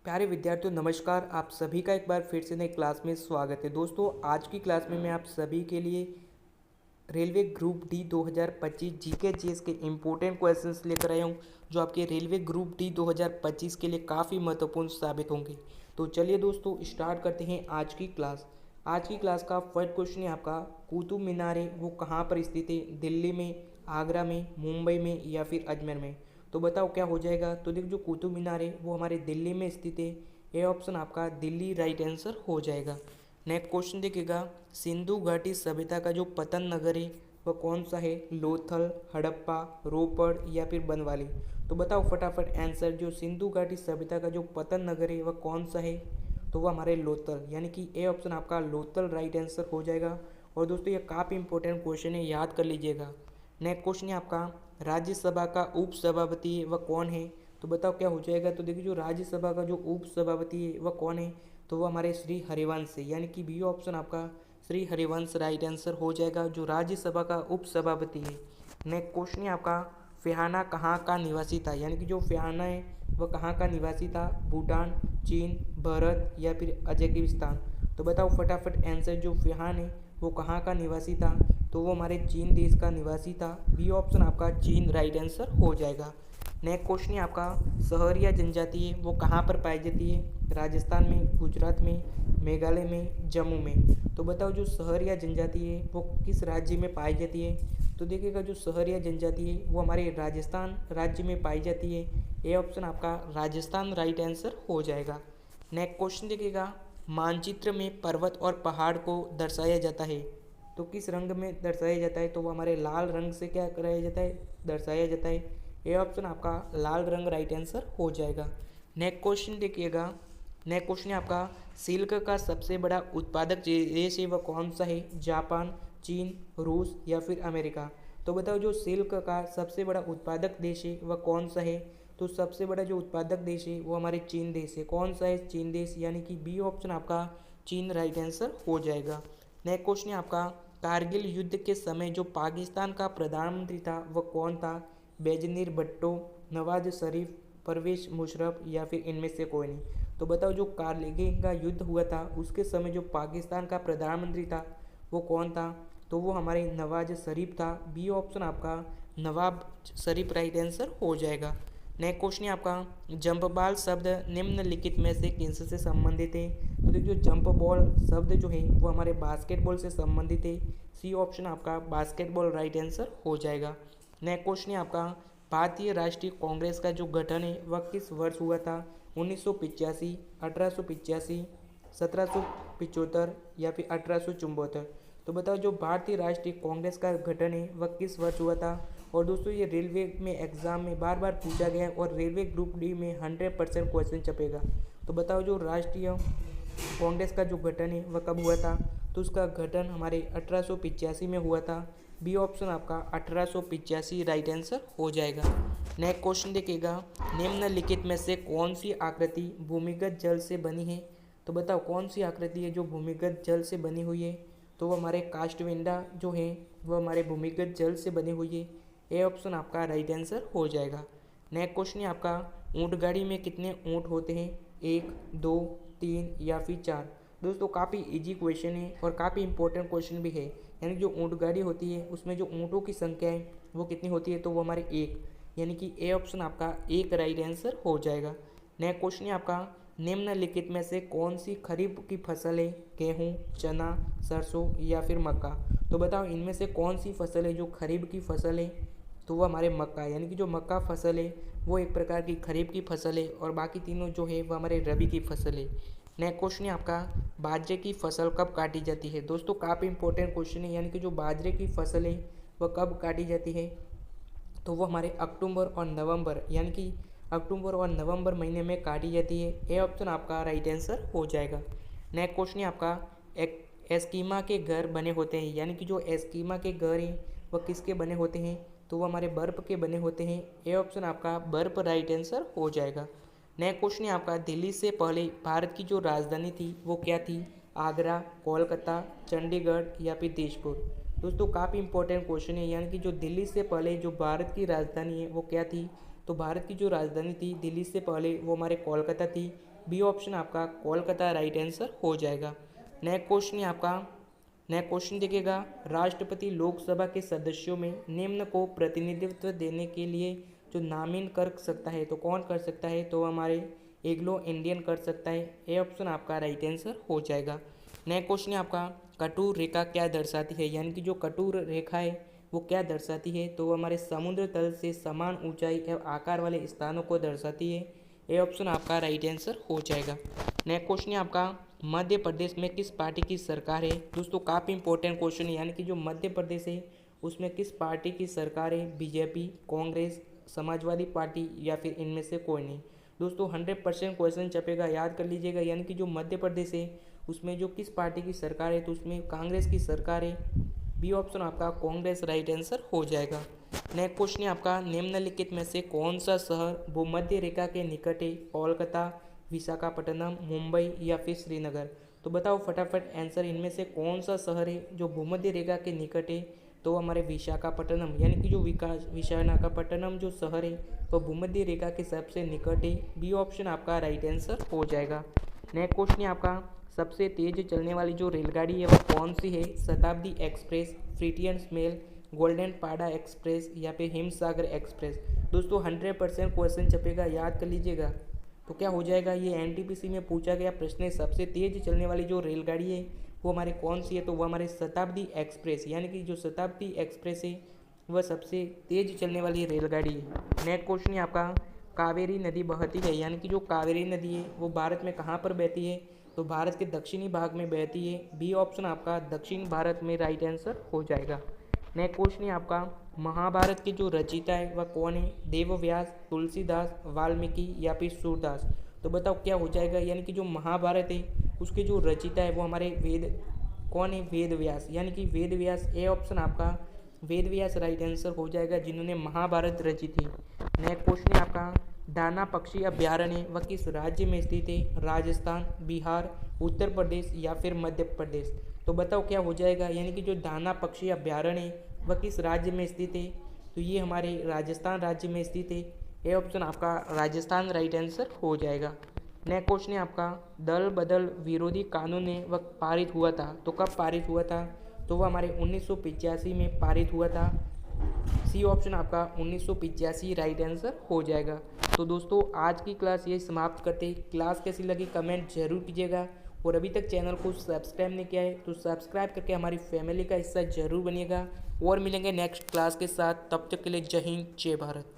प्यारे विद्यार्थियों नमस्कार। आप सभी का एक बार फिर से नई क्लास में स्वागत है। दोस्तों आज की क्लास में मैं आप सभी के लिए railway group D 2025 GK GS के इम्पोर्टेंट क्वेश्चंस लेकर आया हूँ, जो आपके रेलवे ग्रुप डी 2025 के लिए काफ़ी महत्वपूर्ण साबित होंगे। तो चलिए दोस्तों स्टार्ट करते हैं आज की क्लास। आज की क्लास का फर्स्ट क्वेश्चन है आपका, कुतुब मीनार है वो कहाँ पर स्थित है? दिल्ली में, आगरा में, मुंबई में या फिर अजमेर में? तो बताओ क्या हो जाएगा। तो देखो जो कुतुब मीनार है वो हमारे दिल्ली में स्थित है। ये ऑप्शन आपका दिल्ली राइट आंसर हो जाएगा। नेक्स्ट क्वेश्चन देखिएगा, सिंधु घाटी सभ्यता का जो पतन नगर है वह कौन सा है? लोथल, हड़प्पा, रोपड़ या फिर बनवाली? तो बताओ फटाफट आंसर। जो सिंधु घाटी सभ्यता का जो पतन नगर है वह कौन सा है? तो वह हमारे लोथल, यानी कि ए ऑप्शन आपका लोथल राइट आंसर हो जाएगा। और दोस्तों ये काफ़ी इंपॉर्टेंट क्वेश्चन है, याद कर लीजिएगा। नेक्स्ट क्वेश्चन है आपका, राज्यसभा का उपसभापति है वह कौन है? तो बताओ क्या हो जाएगा। तो देखिए जो राज्यसभा का जो उपसभापति है वह कौन है? तो वो हमारे श्री हरिवंश है, यानी कि बी ऑप्शन आपका श्री हरिवंश राइट आंसर हो जाएगा, जो राज्यसभा का उपसभापति है। नेक्स्ट क्वेश्चन है आपका, फ़िहाना कहाँ का निवासी था? यानी कि जो फ़िहाना है वह कहाँ का निवासी था? भूटान, चीन, भारत या फिर अजकिस्तान? तो बताओ फटाफट आंसर। जो फ़िहान है वो कहाँ का निवासी था? तो वो हमारे चीन देश का निवासी था। बी ऑप्शन आपका चीन राइट आंसर हो जाएगा। नेक्स्ट क्वेश्चन है आपका, सहरिया जनजाति है वो कहाँ पर पाई जाती है? राजस्थान में, गुजरात में, मेघालय में, जम्मू में? तो बताओ जो सहरिया जनजाति है वो किस राज्य में पाई जाती है? तो देखिएगा जो सहरिया जनजाति है वो हमारे राजस्थान राज्य में पाई जाती है। ए ऑप्शन आपका राजस्थान राइट आंसर हो जाएगा। नेक्स्ट क्वेश्चन देखिएगा, मानचित्र में पर्वत और पहाड़ को दर्शाया जाता है तो किस रंग में दर्शाया जाता है? तो वो हमारे लाल रंग से क्या कराया जाता है? दर्शाया जाता है। ए ऑप्शन आपका लाल रंग राइट आंसर हो जाएगा। नेक्स्ट क्वेश्चन देखिएगा, नेक्स्ट क्वेश्चन है आपका, सिल्क का सबसे बड़ा उत्पादक देश है वह कौन सा है? जापान, चीन, रूस या फिर अमेरिका? तो बताओ जो सिल्क का सबसे बड़ा उत्पादक देश है वह कौन सा है? तो सबसे बड़ा जो उत्पादक देश है वो हमारे चीन देश है। कौन सा है? चीन देश, यानी कि बी ऑप्शन आपका चीन राइट आंसर हो जाएगा। नेक्स्ट क्वेश्चन है आपका, कारगिल युद्ध के समय जो पाकिस्तान का प्रधानमंत्री था वह कौन था? बेनजीर भुट्टो, नवाज शरीफ, परवेज मुशर्रफ या फिर इनमें से कोई नहीं? तो बताओ जो कारगिल का युद्ध हुआ था उसके समय जो पाकिस्तान का प्रधानमंत्री था वो कौन था? तो वो हमारे नवाज शरीफ था। बी ऑप्शन आपका नवाब शरीफ राइट आंसर हो जाएगा। नेक्स्ट क्वेश्चन है आपका, जंप बॉल शब्द निम्नलिखित में से किससे संबंधित है? तो देखिए जंप बॉल शब्द जो है वो हमारे बास्केटबॉल से संबंधित है। सी ऑप्शन आपका बास्केटबॉल राइट आंसर हो जाएगा। नेक्स्ट क्वेश्चन है आपका, भारतीय राष्ट्रीय कांग्रेस का जो गठन है वह किस वर्ष हुआ था? 1985, 1885, 1775 या फिर 1874? तो बताओ जो भारतीय राष्ट्रीय कांग्रेस का गठन है वह किस वर्ष हुआ था? और दोस्तों ये रेलवे में एग्जाम में बार बार पूछा गया है और रेलवे ग्रुप डी में 100% क्वेश्चन छपेगा। तो बताओ जो राष्ट्रीय कांग्रेस का जो गठन है वह कब हुआ था? तो उसका गठन हमारे 1885 में हुआ था। बी ऑप्शन आपका 1885 राइट आंसर हो जाएगा। नेक्स्ट क्वेश्चन देखिएगा, निम्नलिखित में से कौन सी आकृति भूमिगत जल से बनी है? तो बताओ कौन सी आकृति है जो भूमिगत जल से बनी हुई है? तो वो हमारे काष्ठविंडा जो है वह हमारे भूमिगत जल से बनी हुई है। ए ऑप्शन आपका राइट आंसर हो जाएगा। नेक्स्ट क्वेश्चन है आपका, ऊँट गाड़ी में कितने ऊँट होते हैं? 1, 2, 3 या फिर 4? दोस्तों काफ़ी इजी क्वेश्चन है और काफ़ी इंपॉर्टेंट क्वेश्चन भी है। यानी जो ऊँट गाड़ी होती है उसमें जो ऊँटों की संख्या है वो कितनी होती है? तो वो हमारे 1, यानी कि ए ऑप्शन आपका 1 राइट आंसर हो जाएगा। नेक्स्ट क्वेश्चन है आपका, निम्नलिखित में से कौन सी खरीफ की फसल है? गेहूँ, चना, सरसों या फिर मक्का? तो बताओ इनमें से कौन सी फसल है जो खरीफ की फसल है? तो वो हमारे मक्का, यानी कि जो मक्का फसल है वो एक प्रकार की खरीफ की फसल है और बाकी तीनों जो है वो हमारे रबी की फसल है। नेक्स्ट क्वेश्चन है आपका, बाजरे की फसल कब काटी जाती है? दोस्तों काफ़ी इंपॉर्टेंट क्वेश्चन है, यानी कि जो बाजरे की फसल है वह कब काटी जाती है? तो वो हमारे अक्टूबर और नवंबर, यानी कि अक्टूबर और नवंबर महीने में काटी जाती है। ए ऑप्शन आपका राइट आंसर हो जाएगा। नेक्स्ट क्वेश्चन है आपका, एक एस्कीमा के घर बने होते हैं, यानी कि जो एस्कीमा के घर हैं वह किसके बने होते हैं? तो वो हमारे बर्फ़ के बने होते हैं। ए ऑप्शन आपका बर्फ़ राइट आंसर हो जाएगा। नेक्स्ट क्वेश्चन है आपका, दिल्ली से पहले भारत की जो राजधानी थी वो क्या थी? आगरा, कोलकाता, चंडीगढ़ या फिर तेजपुर? दोस्तों काफ़ी इंपॉर्टेंट क्वेश्चन है, यानी कि जो दिल्ली से पहले जो भारत की राजधानी है वो क्या थी? तो भारत की जो राजधानी थी दिल्ली से पहले वो हमारे कोलकाता थी। बी ऑप्शन आपका कोलकाता राइट आंसर हो जाएगा। नेक्स्ट क्वेश्चन देखिएगा, राष्ट्रपति लोकसभा के सदस्यों में निम्न को प्रतिनिधित्व देने के लिए जो नामित कर सकता है तो कौन कर सकता है, तो हमारे एग्लो इंडियन कर सकता है। ए ऑप्शन आपका राइट आंसर हो जाएगा। नेक्स्ट क्वेश्चन है आपका, कटुर रेखा क्या दर्शाती है, यानी कि जो कटुर रेखा है वो क्या दर्शाती है, तो वो हमारे समुद्र तल से समान ऊंचाई एवं आकार वाले स्थानों को दर्शाती है। ए ऑप्शन आपका राइट आंसर हो जाएगा। नेक्स्ट क्वेश्चन है आपका, मध्य प्रदेश में किस पार्टी की सरकार है। दोस्तों काफ़ी इंपॉर्टेंट क्वेश्चन है, यानी कि जो मध्य प्रदेश है उसमें किस पार्टी की सरकार है, बीजेपी, कांग्रेस, समाजवादी पार्टी या फिर इनमें से कोई नहीं। दोस्तों 100% क्वेश्चन छपेगा, याद कर लीजिएगा, यानी कि जो मध्य प्रदेश है उसमें जो किस पार्टी की सरकार है तो उसमें कांग्रेस की सरकार है। बी ऑप्शन आपका कांग्रेस राइट आंसर हो जाएगा। नेक्स्ट क्वेश्चन है आपका, निम्नलिखित में से कौन सा शहर भूमध्य रेखा के निकट है, कोलकाता, विशाखापट्टनम, मुंबई या फिर श्रीनगर। तो बताओ फटाफट आंसर, इनमें से कौन सा शहर है जो भूमध्य रेखा के निकट है, तो हमारे विशाखापट्टनम, यानी कि जो विशाखापट्टनम जो शहर है तो भूमध्य रेखा के सबसे निकट है। बी ऑप्शन आपका राइट आंसर हो जाएगा। नेक्स्ट क्वेश्चन है आपका, सबसे तेज चलने वाली जो रेलगाड़ी है वो कौन सी है, शताब्दी एक्सप्रेस, फ्रीटियंस मेल, गोल्डन पाड़ा एक्सप्रेस या फिर हिमसागर एक्सप्रेस। दोस्तों 100% क्वेश्चन छपेगा, याद कर लीजिएगा। तो क्या हो जाएगा, ये एनटीपीसी में पूछा गया प्रश्न है, सबसे तेज चलने वाली जो रेलगाड़ी है वो हमारे कौन सी है, तो वो हमारे शताब्दी एक्सप्रेस, यानी कि जो शताब्दी एक्सप्रेस है वह सबसे तेज चलने वाली रेलगाड़ी है। नेक्स्ट क्वेश्चन है आपका, कावेरी नदी बहती है, यानी कि जो कावेरी नदी है वो भारत में कहाँ पर बहती है, तो भारत के दक्षिणी भाग में बहती है। बी ऑप्शन आपका दक्षिण भारत में राइट आंसर हो जाएगा। नेक्स्ट क्वेश्चन है आपका, महाभारत के जो रचयिता है वह कौन है, देवव्यास, तुलसीदास, वाल्मीकि या फिर सूरदास। तो बताओ क्या हो जाएगा, यानी कि जो महाभारत है उसके जो रचयिता है वो हमारे कौन है, वेद व्यास, यानी कि वेद व्यास। ए ऑप्शन आपका वेद व्यास राइट आंसर हो जाएगा, जिन्होंने महाभारत रची थी। नेक्स्ट क्वेश्चन है आपका, दाना पक्षी अभ्यारण्य वह किस राज्य में स्थित है, राजस्थान, बिहार, उत्तर प्रदेश या फिर मध्य प्रदेश। तो बताओ क्या हो जाएगा, यानी कि जो दाना पक्षी अभ्यारण्य वह किस राज्य में स्थित है, तो ये हमारे राजस्थान राज्य में स्थित है। ए ऑप्शन आपका राजस्थान राइट आंसर हो जाएगा। नेक्स्ट क्वेश्चन है आपका, दल बदल विरोधी कानून ने वह पारित हुआ था, तो कब पारित हुआ था, तो वह हमारे 1985 में पारित हुआ था। सी ऑप्शन आपका 1985 राइट आंसर हो जाएगा। तो दोस्तों आज की क्लास यही समाप्त करते, क्लास कैसी लगी कमेंट जरूर कीजिएगा, और अभी तक चैनल को सब्सक्राइब नहीं किया है तो सब्सक्राइब करके हमारी फैमिली का हिस्सा जरूर बनिएगा। और मिलेंगे नेक्स्ट क्लास के साथ, तब तक के लिए जय हिंद जय भारत।